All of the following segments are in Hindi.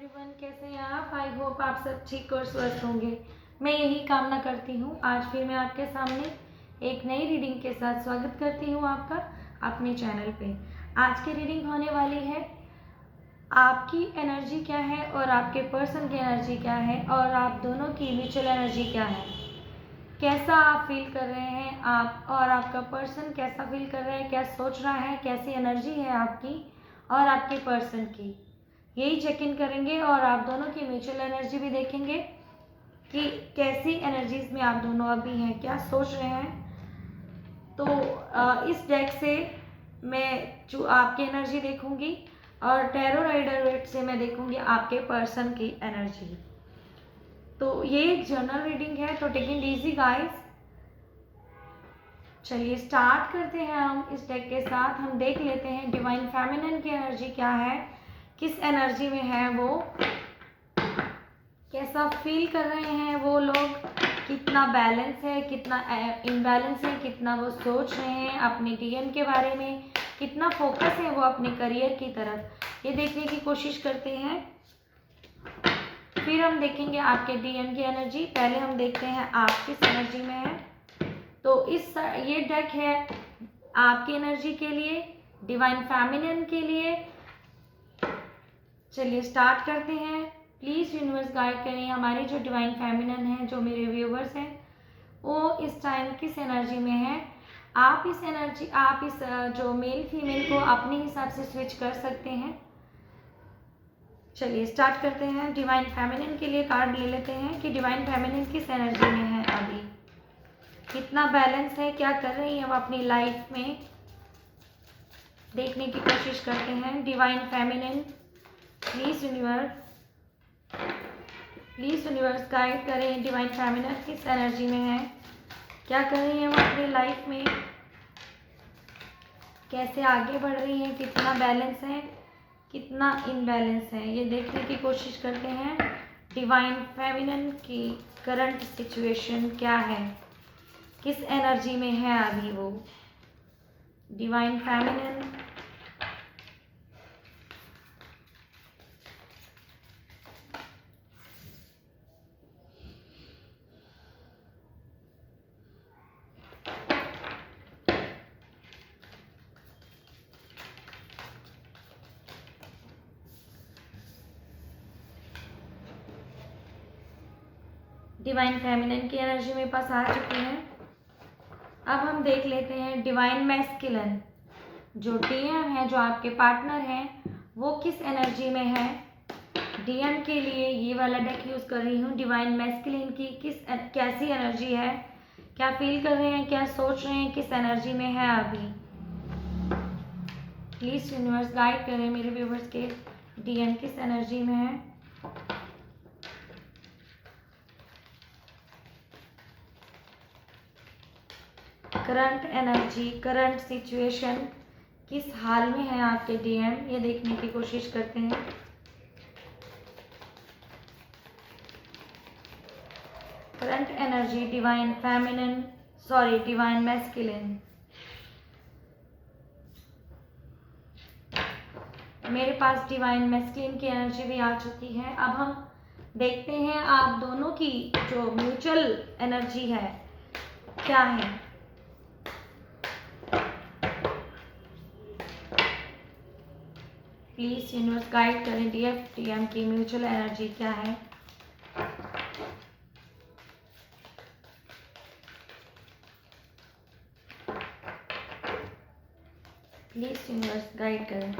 एवरीवन, कैसे हैं आप? आई होप आप सब ठीक और स्वस्थ होंगे। मैं यही कामना करती हूँ। आज फिर मैं आपके सामने एक नई रीडिंग के साथ स्वागत करती हूँ आपका अपने चैनल पे। आज की रीडिंग होने वाली है आपकी एनर्जी क्या है और आपके पर्सन की एनर्जी क्या है और आप दोनों की म्यूचुअल एनर्जी क्या है। कैसा आप फील कर रहे हैं आप और आपका पर्सन कैसा फील कर रहा है, क्या सोच रहा है, कैसी एनर्जी है आपकी और आपके पर्सन की, यही चेक इन करेंगे। और आप दोनों की म्यूचुअल एनर्जी भी देखेंगे कि कैसी एनर्जीज में आप दोनों अभी हैं, क्या सोच रहे हैं। तो इस डेक से मैं जो आपकी एनर्जी देखूंगी और टैरो राइडर वेट से मैं देखूंगी आपके पर्सन की एनर्जी। तो ये एक जनरल रीडिंग है, तो टेक इट इजी गाइस। चलिए स्टार्ट करते हैं हम इस डेक के साथ। हम देख लेते हैं डिवाइन फेमिनिन की एनर्जी क्या है, किस एनर्जी में है वो, कैसा फील कर रहे हैं वो लोग, कितना बैलेंस है, कितना इम्बैलेंस है, कितना वो सोच रहे हैं अपने डीएम के बारे में, कितना फोकस है वो अपने करियर की तरफ, ये देखने की कोशिश करते हैं। फिर हम देखेंगे आपके डीएम की एनर्जी। पहले हम देखते हैं आप किस एनर्जी में है। तो ये डेक है आपकी एनर्जी के लिए, डिवाइन फेमिनिन के लिए। चलिए स्टार्ट करते हैं। प्लीज़ यूनिवर्स गाइड करें हमारी जो डिवाइन फेमिनिन है, जो मेरे व्यूवर्स हैं, वो इस टाइम किस एनर्जी में है। आप इस जो मेल फीमेल को अपने हिसाब से स्विच कर सकते हैं। चलिए स्टार्ट करते हैं। डिवाइन फेमिनिन के लिए कार्ड ले लेते हैं कि डिवाइन फेमिनिन किस एनर्जी में है अभी, कितना बैलेंस है, क्या कर रही है वो अपनी लाइफ में, देखने की कोशिश करते हैं। Divine feminine please universe guide करें डिवाइन फेमिनिन किस एनर्जी में है, क्या कर रही है वो अपनी लाइफ में, कैसे आगे बढ़ रही है, कितना बैलेंस है, कितना इनबैलेंस है, ये देखने की कोशिश करते हैं। डिवाइन फेमिनिन की करंट सिचुएशन क्या है, किस एनर्जी में है अभी वो डिवाइन फेमिनिन। डिवाइन फेमिनिन की एनर्जी मेरे पास आ चुकी है। अब हम देख लेते हैं डिवाइन मैस्कुलिन, जो डीएम है, जो आपके पार्टनर हैं, वो किस एनर्जी में है। डीएम के लिए ये वाला डेक यूज़ कर रही हूँ। डिवाइन मैस्कुलिन की कैसी एनर्जी है, क्या फील कर रहे हैं, क्या सोच रहे हैं, किस एनर्जी में है अभी। प्लीज़ यूनिवर्स गाइड करें मेरे व्यूवर्स के डीएम किस एनर्जी में है। करंट एनर्जी, करंट सिचुएशन, किस हाल में है आपके डीएम, ये देखने की कोशिश करते हैं। Current energy divine masculine. मेरे पास डिवाइन मैस्कुलिन की एनर्जी भी आ चुकी है। अब हम देखते हैं आप दोनों की जो म्यूचुअल एनर्जी है क्या है। प्लीज यूनिवर्स गाइड करें डीएम की म्यूचुअल एनर्जी क्या है। प्लीज यूनिवर्स गाइड करें।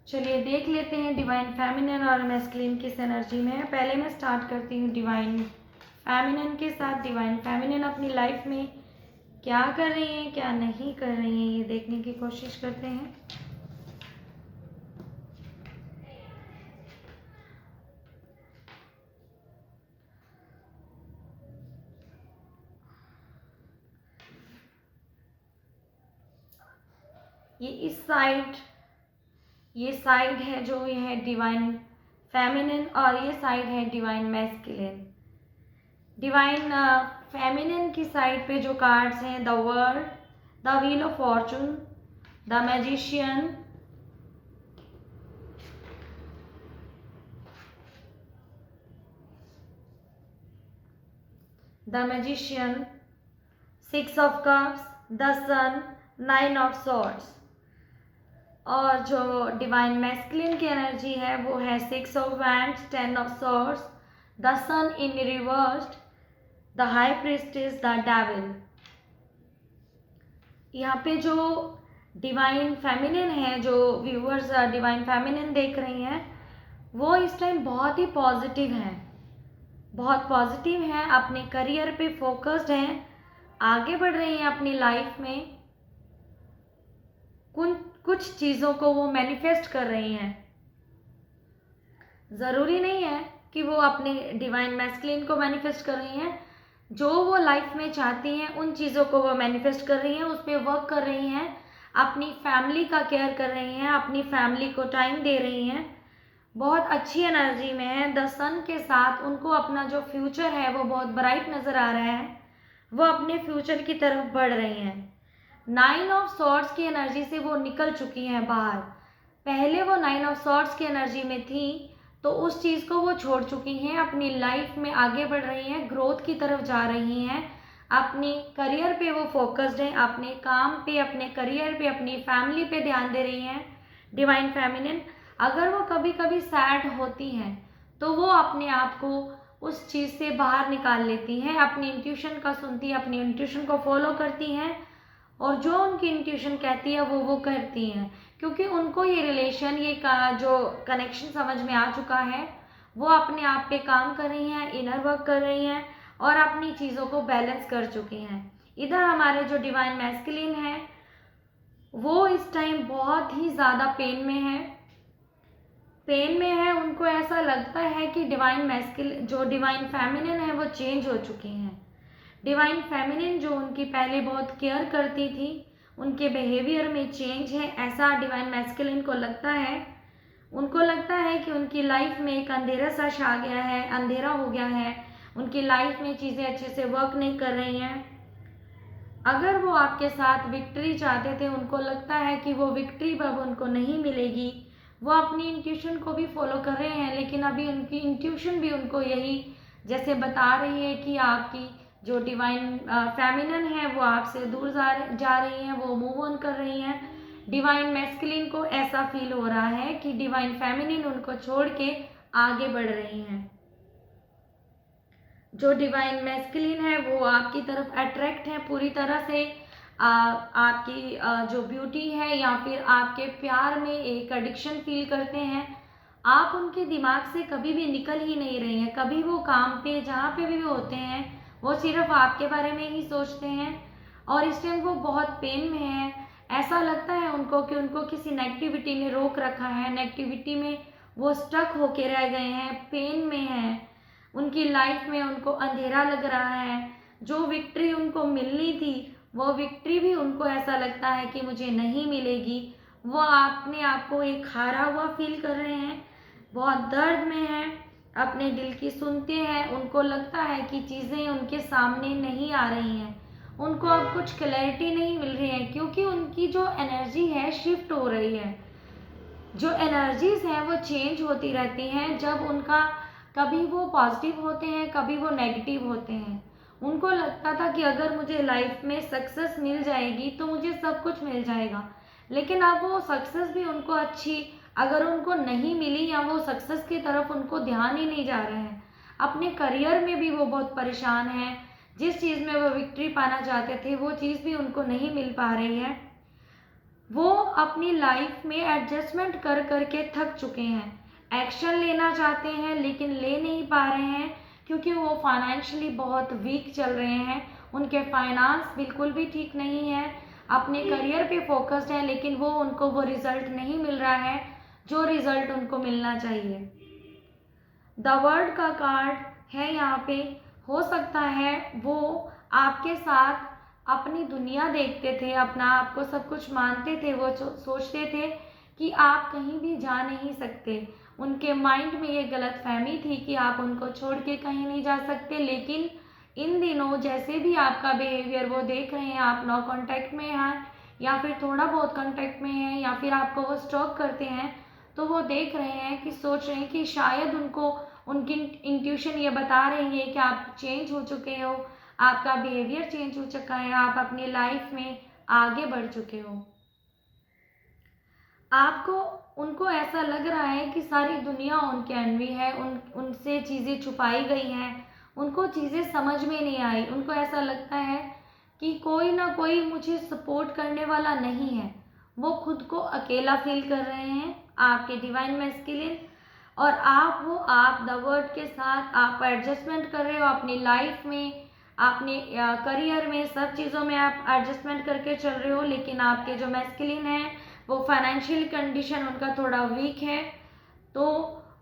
चलिए देख लेते हैं डिवाइन फेमिनिन और मैस्कुलिन किस एनर्जी में है। पहले मैं स्टार्ट करती हूँ डिवाइन फेमिनिन के साथ। डिवाइन फेमिनिन अपनी लाइफ में क्या कर रही हैं, क्या नहीं कर रही हैं, ये देखने की कोशिश करते हैं। ये इस साइड, ये साइड है जो ये है डिवाइन फेमिनिन और ये साइड है डिवाइन मैस्कुलिन। डिवाइन फेमिनिन की साइड पे जो कार्ड्स हैं, the world, the wheel of fortune, the magician, six of cups, the sun, nine of swords. और जो डिवाइन मैस्कुलिन की एनर्जी है वो है six of wands, ten of swords, the sun in reversed, the high priestess, the devil. यहाँ पे जो डिवाइन फेमिनिन है, जो व्यूअर्स डिवाइन फेमिनिन देख रही हैं, वो इस टाइम बहुत ही पॉजिटिव हैं, बहुत पॉजिटिव हैं, अपने करियर पे फोकस्ड हैं, आगे बढ़ रही हैं अपनी लाइफ में, कुछ चीज़ों को वो मैनिफेस्ट कर रही हैं। ज़रूरी नहीं है कि वो अपने डिवाइन मैस्कुलिन को मैनिफेस्ट कर रही हैं, जो वो लाइफ में चाहती हैं उन चीज़ों को वो मैनिफेस्ट कर रही हैं, उस पर वर्क कर रही हैं, अपनी फैमिली का केयर कर रही हैं, अपनी फैमिली को टाइम दे रही हैं, बहुत अच्छी एनर्जी में है। द सन के साथ उनको अपना जो फ्यूचर है वो बहुत ब्राइट नज़र आ रहा है, वो अपने फ्यूचर की तरफ बढ़ रही हैं। नाइन ऑफ सॉर्ड्स की एनर्जी से वो निकल चुकी हैं बाहर। पहले वो नाइन ऑफ सॉर्ड्स की एनर्जी में थी तो उस चीज़ को वो छोड़ चुकी हैं, अपनी लाइफ में आगे बढ़ रही हैं, ग्रोथ की तरफ जा रही हैं, अपने करियर पे वो फोकस्ड हैं, अपने काम पे, अपने करियर पे, अपनी फैमिली पे ध्यान दे रही हैं। डिवाइन फेमिनिन अगर वो कभी कभी सैड होती हैं तो वो अपने आप को उस चीज़ से बाहर निकाल लेती हैं, अपनी इंट्यूशन का सुनती हैं, अपनी इंट्यूशन को फॉलो करती हैं और जो उनकी इंट्यूशन कहती है वो करती हैं, क्योंकि उनको ये रिलेशन, ये जो कनेक्शन समझ में आ चुका है। वो अपने आप पे काम कर रही हैं, इनर वर्क कर रही हैं और अपनी चीज़ों को बैलेंस कर चुकी हैं। इधर हमारे जो डिवाइन मैस्कुलिन है वो इस टाइम बहुत ही ज़्यादा पेन में है। उनको ऐसा लगता है कि जो डिवाइन फेमिनिन है वो चेंज हो चुकी हैं। डिवाइन फेमिनिन जो उनकी पहले बहुत केयर करती थी, उनके बिहेवियर में चेंज है, ऐसा डिवाइन मैस्कुलिन को लगता है। उनको लगता है कि उनकी लाइफ में एक अंधेरा सा छा गया है, अंधेरा हो गया है, उनकी लाइफ में चीज़ें अच्छे से वर्क नहीं कर रही हैं। अगर वो आपके साथ विक्ट्री चाहते थे, उनको लगता है कि वो विक्ट्री अब उनको नहीं मिलेगी। वो अपनी इंट्यूशन को भी फॉलो कर रहे हैं, लेकिन अभी उनकी इंट्यूशन भी उनको यही जैसे बता रही है कि आपकी जो डिवाइन फेमिनिन है वो आपसे दूर जा रही हैं, वो मूव ऑन कर रही हैं। डिवाइन मैस्कुलिन को ऐसा फील हो रहा है कि डिवाइन फेमिनिन उनको छोड़ के आगे बढ़ रही हैं। जो डिवाइन मैस्कुलिन है वो आपकी तरफ अट्रैक्ट है पूरी तरह से। आपकी जो ब्यूटी है या फिर आपके प्यार में एक एडिक्शन फील करते हैं। आप उनके दिमाग से कभी भी निकल ही नहीं रही हैं। कभी वो काम पे जहाँ पे भी होते हैं वो सिर्फ आपके बारे में ही सोचते हैं और इस टाइम वो बहुत पेन में है। ऐसा लगता है उनको कि उनको किसी नेगेटिविटी ने रोक रखा है, नेगेटिविटी में वो स्टक होके रह गए हैं, पेन में हैं। उनकी लाइफ में उनको अंधेरा लग रहा है। जो विक्ट्री उनको मिलनी थी वो विक्ट्री भी उनको ऐसा लगता है कि मुझे नहीं मिलेगी। वो अपने आप को एक हारा हुआ फील कर रहे हैं, बहुत दर्द में हैं, अपने दिल की सुनते हैं। उनको लगता है कि चीज़ें उनके सामने नहीं आ रही हैं, उनको अब कुछ क्लैरिटी नहीं मिल रही है, क्योंकि उनकी जो एनर्जी है शिफ्ट हो रही है। जो एनर्जीज हैं वो चेंज होती रहती हैं। जब उनका कभी वो पॉजिटिव होते हैं, कभी वो नेगेटिव होते हैं। उनको लगता था कि अगर मुझे लाइफ में सक्सेस मिल जाएगी तो मुझे सब कुछ मिल जाएगा, लेकिन अब वो सक्सेस भी उनको अच्छी अगर उनको नहीं मिली या वो सक्सेस की तरफ उनको ध्यान ही नहीं जा रहे हैं। अपने करियर में भी वो बहुत परेशान हैं। जिस चीज़ में वो विक्ट्री पाना चाहते थे वो चीज़ भी उनको नहीं मिल पा रही है। वो अपनी लाइफ में एडजस्टमेंट कर करके थक चुके हैं। एक्शन लेना चाहते हैं लेकिन ले नहीं पा रहे हैं, क्योंकि वो फाइनेंशियली बहुत वीक चल रहे हैं। उनके फाइनेंस बिल्कुल भी ठीक नहीं है। अपने करियर पे फोकस्ड है लेकिन उनको वो रिजल्ट नहीं मिल रहा है जो रिजल्ट उनको मिलना चाहिए। द वर्ल्ड का कार्ड है यहाँ पे। हो सकता है वो आपके साथ अपनी दुनिया देखते थे, अपना आप को सब कुछ मानते थे, वो सोचते थे कि आप कहीं भी जा नहीं सकते। उनके माइंड में ये गलतफहमी थी कि आप उनको छोड़ के कहीं नहीं जा सकते। लेकिन इन दिनों जैसे भी आपका बिहेवियर वो देख रहे हैं, आप नो कांटेक्ट में हैं या फिर थोड़ा बहुत कांटेक्ट में हैं या फिर आपको वो स्टॉक करते हैं, तो वो देख रहे हैं कि सोच रहे हैं कि शायद उनको उनकी इंट्यूशन ये बता रही है कि आप चेंज हो चुके हो, आपका बिहेवियर चेंज हो चुका है, आप अपनी लाइफ में आगे बढ़ चुके हो। आपको उनको ऐसा लग रहा है कि सारी दुनिया उनके एनवी है, उनसे चीज़ें छुपाई गई हैं, उनको चीज़ें समझ में नहीं आई। उनको ऐसा लगता है कि कोई ना कोई मुझे सपोर्ट करने वाला नहीं है। वो खुद को अकेला फील कर रहे हैं, आपके डिवाइन मैस्कुलिन, और आप द वर्ड के साथ आप एडजस्टमेंट कर रहे हो अपनी लाइफ में, अपने करियर में, सब चीज़ों में आप एडजस्टमेंट करके चल रहे हो। लेकिन आपके जो मैस्कुलिन है वो फाइनेंशियल कंडीशन उनका थोड़ा वीक है, तो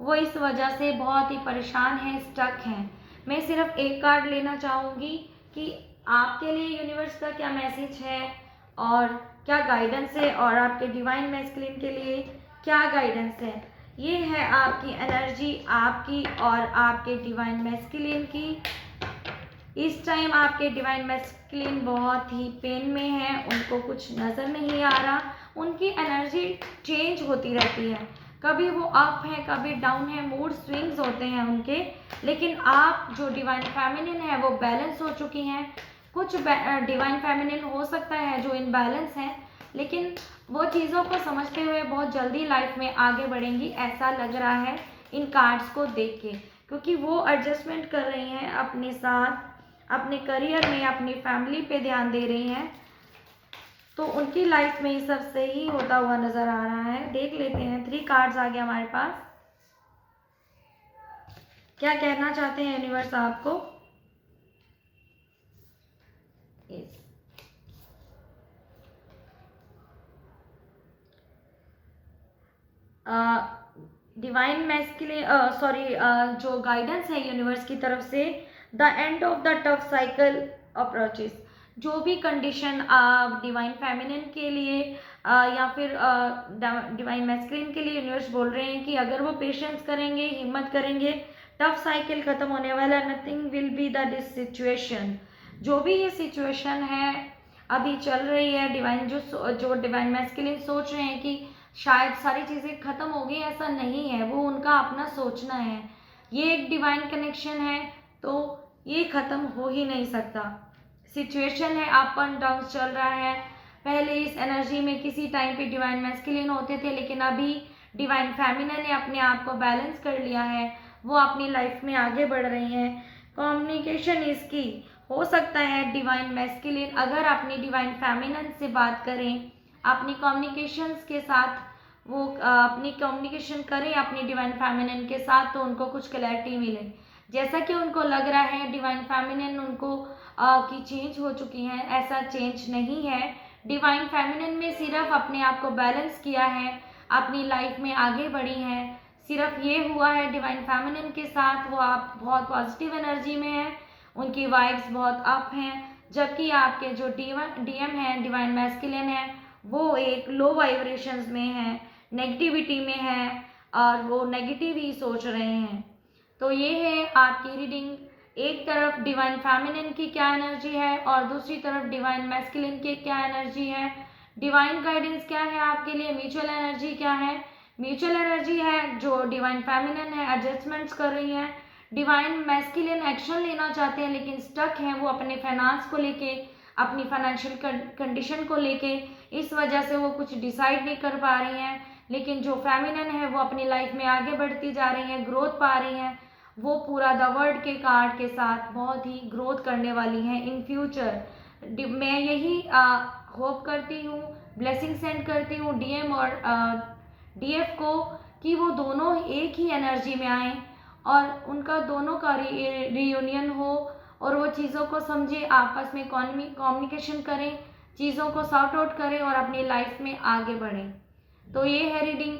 वो इस वजह से बहुत ही परेशान हैं, स्टक हैं। मैं सिर्फ एक कार्ड लेना चाहूँगी कि आपके लिए यूनिवर्स का क्या मैसेज है और क्या गाइडेंस है, और आपके डिवाइन मैस्कुलिन के लिए क्या गाइडेंस है। ये है आपकी एनर्जी, आपकी और आपके डिवाइन मैस्कुलिन की। इस टाइम आपके डिवाइन मैस्कुलिन बहुत ही पेन में है, उनको कुछ नज़र नहीं आ रहा। उनकी एनर्जी चेंज होती रहती है, कभी वो अप है कभी डाउन है, मूड स्विंग्स होते हैं उनके। लेकिन आप जो डिवाइन फेमिनिन है वो बैलेंस हो चुकी हैं। कुछ डिवाइन फेमिनिन हो सकता है जो इनबैलेंस है, लेकिन वो चीज़ों को समझते हुए बहुत जल्दी लाइफ में आगे बढ़ेंगी, ऐसा लग रहा है इन कार्ड्स को देख के, क्योंकि वो एडजस्टमेंट कर रही हैं अपने साथ, अपने करियर में, अपनी फैमिली पे ध्यान दे रही हैं। तो उनकी लाइफ में ये सब सही होता हुआ नज़र आ रहा है। देख लेते हैं, 3 कार्ड्स आ गए हमारे पास। क्या कहना चाहते हैं यूनिवर्स आपको। डिवाइन मैस्कुलिन जो गाइडेंस है यूनिवर्स की तरफ से, the end of the tough cycle approaches. जो भी कंडीशन आप डिवाइन फेमिनिन के लिए या फिर डिवाइन मैस्कुलिन के लिए यूनिवर्स बोल रहे हैं कि अगर वो पेशेंस करेंगे, हिम्मत करेंगे, टफ साइकिल ख़त्म होने वाला, nothing will be the this situation. जो भी ये सिचुएशन है अभी चल रही है, जो डिवाइन मैस्कुलिन सोच रहे हैं कि शायद सारी चीज़ें ख़त्म हो गई, ऐसा नहीं है, वो उनका अपना सोचना है। ये एक डिवाइन कनेक्शन है, तो ये ख़त्म हो ही नहीं सकता। सिचुएशन है, अप एंड डाउन चल रहा है। पहले इस एनर्जी में किसी टाइम पे डिवाइन मैस्कुलिन होते थे, लेकिन अभी डिवाइन फेमिनिन ने अपने आप को बैलेंस कर लिया है, वो अपनी लाइफ में आगे बढ़ रही हैं। कम्युनिकेशन इसकी हो सकता है डिवाइन मैस्कुलिन अगर अपनी डिवाइन फेमिनिन से बात करें, अपनी कम्युनिकेशंस के साथ वो अपनी कम्युनिकेशन करें अपनी डिवाइन फेमिनिन के साथ, तो उनको कुछ क्लैरिटी मिले। जैसा कि उनको लग रहा है डिवाइन फेमिनिन उनको की चेंज हो चुकी हैं, ऐसा चेंज नहीं है। डिवाइन फेमिनिन में सिर्फ अपने आप को बैलेंस किया है, अपनी लाइफ में आगे बढ़ी हैं। सिर्फ ये हुआ है डिवाइन फेमिनिन के साथ, वो आप बहुत पॉजिटिव एनर्जी में है, उनकी वाइब्स बहुत अप हैं, जबकि आपके जो डीएम है डिवाइन मैस्कुलिन है वो एक लो वाइब्रेशंस में है, नेगेटिविटी में है, और वो नेगेटिव ही सोच रहे हैं। तो ये है आपकी रीडिंग। एक तरफ डिवाइन फेमिनिन की क्या एनर्जी है और दूसरी तरफ डिवाइन मैस्कुलिन की क्या एनर्जी है। डिवाइन गाइडेंस क्या है आपके लिए, म्यूचुअल एनर्जी क्या है। म्यूचुअल एनर्जी है जो डिवाइन फेमिनिन है एडजस्टमेंट्स कर रही हैं, डिवाइन मैस्कुलिन एक्शन लेना चाहते हैं लेकिन स्टक हैं वो अपने फाइनेंस को लेके, अपनी फाइनेंशियल कंडीशन को लेके, इस वजह से वो कुछ डिसाइड नहीं कर पा रही हैं। लेकिन जो फेमिनिन है वो अपनी लाइफ में आगे बढ़ती जा रही हैं, ग्रोथ पा रही हैं, वो पूरा द वर्ड के कार्ड के साथ बहुत ही ग्रोथ करने वाली हैं इन फ्यूचर। मैं यही होप करती हूँ, ब्लेसिंग सेंड करती हूँ डीएम और डीएफ को कि वो दोनों एक ही एनर्जी में आएँ और उनका दोनों का रीयूनियन हो और वो चीज़ों को समझे, आपस में कम्युनिकेशन करें, चीज़ों को सॉर्ट आउट करें और अपनी लाइफ में आगे बढ़ें। तो ये है रीडिंग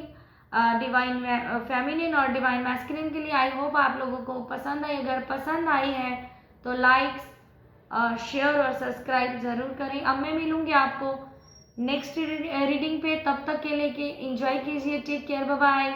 डिवाइन फेमिनिन और डिवाइन मैस्कुलिन के लिए। आई होप आप लोगों को पसंद आई। अगर पसंद आई है तो लाइक्स, शेयर और सब्सक्राइब ज़रूर करें। अब मैं मिलूँगी आपको नेक्स्ट रीडिंग पे, तब तक के लिए कि एंजॉय कीजिए। Take care, bye bye.